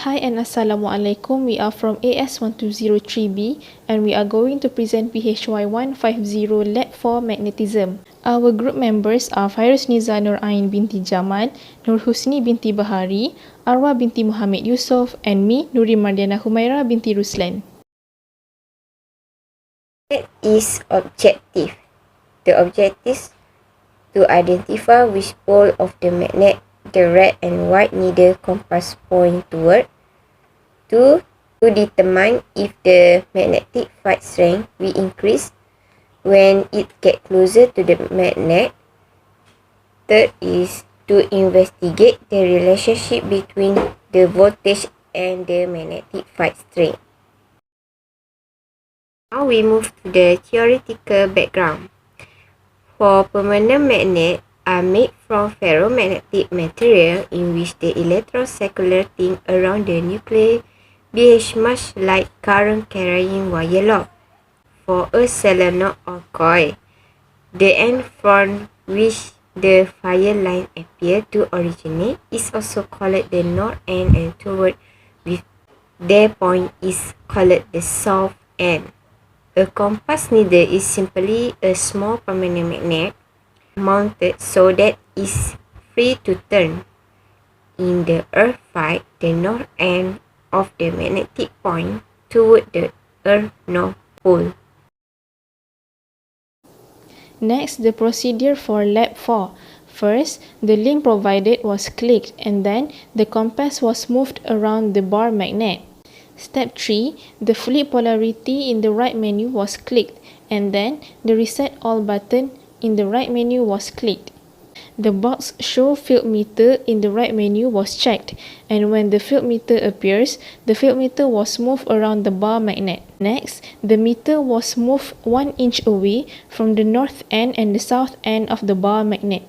Hi and Assalamualaikum. We are from AS1203B and we are going to present PHY150 Lab 4 Magnetism. Our group members are FAIRUZNIZA Nurin binti JAMAL, NORHUSNI binti BAHARI, ARWA binti MOHAMED YUSOFF, and me, Nurin MARDIANA HUMAIRA binti RUSLAN. Is objective. The objective is to identify which pole of the magnet the red and white needle compass point toward. 2. To determine if the magnetic field strength will increase when it gets closer to the magnet. 3rd is to investigate the relationship between the voltage and the magnetic field strength. Now we move to the theoretical background. For permanent magnets are made from ferromagnetic material in which the electrons circulating around the nucleus behave much like current carrying wire lock. For a solenoid or coil, the end from which the fire line appear to originate is also called the north end, and toward with their point is called the south end. A compass needle is simply a small permanent magnet mounted so that it is free to turn. In the earth field, the north end of the magnetic point toward the earth north pole. Next, the procedure for Lab 4. First, the link provided was clicked and then the compass was moved around the bar magnet. Step 3, the flip polarity in the right menu was clicked and then the reset all button in the right menu was clicked. The box show field meter in the right menu was checked, and when the field meter appears, the field meter was moved around the bar magnet. Next, the meter was moved 1 inch away from the north end and the south end of the bar magnet.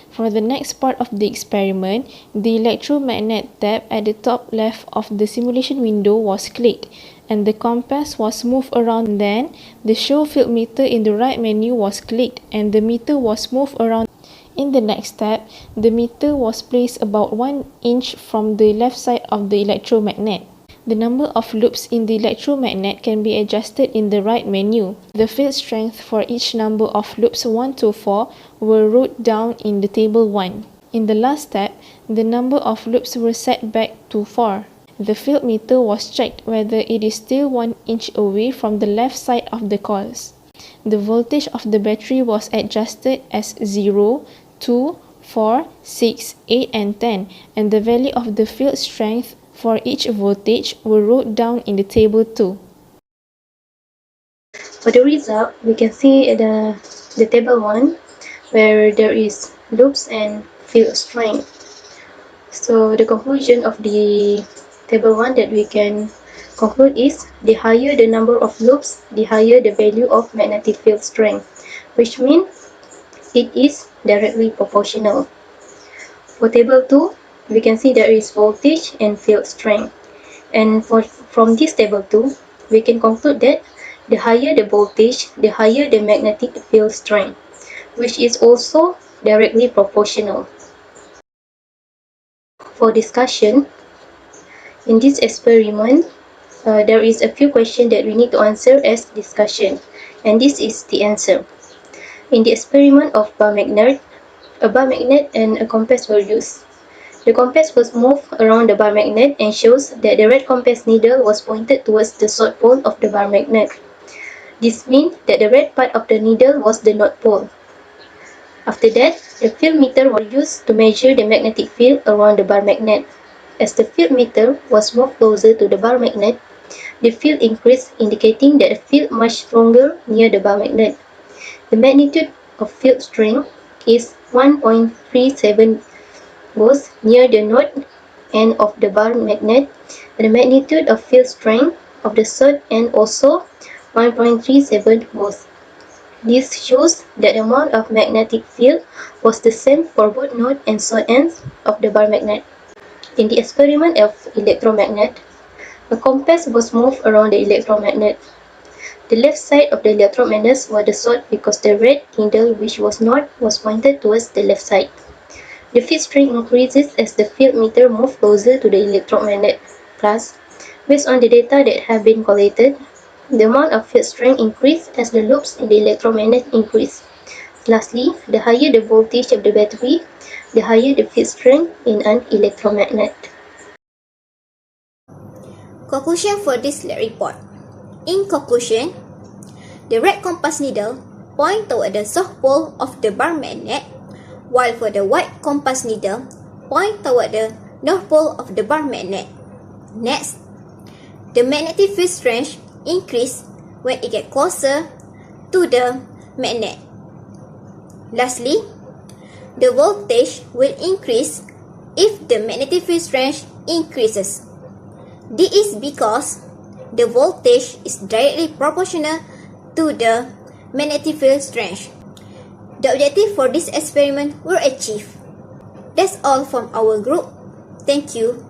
For the next part of the experiment, the electromagnet tab at the top left of the simulation window was clicked, and the compass was moved around. Then, the show field meter in the right menu was clicked, and the meter was moved around. In the next step, the meter was placed about 1 inch from the left side of the electromagnet. The number of loops in the electromagnet can be adjusted in the right menu. The field strength for each number of loops 1 to 4 were wrote down in the table 1. In the last step, the number of loops were set back to 4. The field meter was checked whether it is still 1 inch away from the left side of the coils. The voltage of the battery was adjusted as 0, 2, 4, 6, 8 and 10, and the value of the field strength for each voltage were wrote down in the table 2. For the result, we can see the table 1 where there is loops and field strength. So the conclusion of the table 1 that we can conclude is the higher the number of loops, the higher the value of magnetic field strength, which means it is directly proportional. For table 2, we can see there is voltage and field strength. And from this table 2, we can conclude that the higher the voltage, the higher the magnetic field strength, which is also directly proportional. For discussion, in this experiment, there is a few questions that we need to answer as discussion, and this is the answer. In the experiment of bar magnet, a bar magnet and a compass were used. The compass was moved around the bar magnet and shows that the red compass needle was pointed towards the south pole of the bar magnet. This means that the red part of the needle was the north pole. After that, the field meter was used to measure the magnetic field around the bar magnet. As the field meter was moved closer to the bar magnet, the field increased, indicating that the field much stronger near the bar magnet. The magnitude of field strength is 1.37 volts near the north end of the bar magnet, and the magnitude of field strength of the south end also 1.37 volts. This shows that the amount of magnetic field was the same for both north and south ends of the bar magnet. In the experiment of electromagnet, a compass was moved around the electromagnet. The left side of the electromagnet was the south because the red needle, which was north, was pointed towards the left side. The field strength increases as the field meter moves closer to the electromagnet. class, based on the data that have been collected, the amount of field strength increase as the loops in the electromagnet increase. Lastly, the higher the voltage of the battery, the higher the field strength in an electromagnet. Conclusion for this lab report. In conclusion, the red compass needle point toward the south pole of the bar magnet, while for the white compass needle point toward the north pole of the bar magnet. Next, the magnetic field strength increase when it gets closer to the magnet. Lastly, the voltage will increase if the magnetic field strength increases. This is because the voltage is directly proportional to the magnetic field strength. The objective for this experiment were achieved. That's all from our group. Thank you.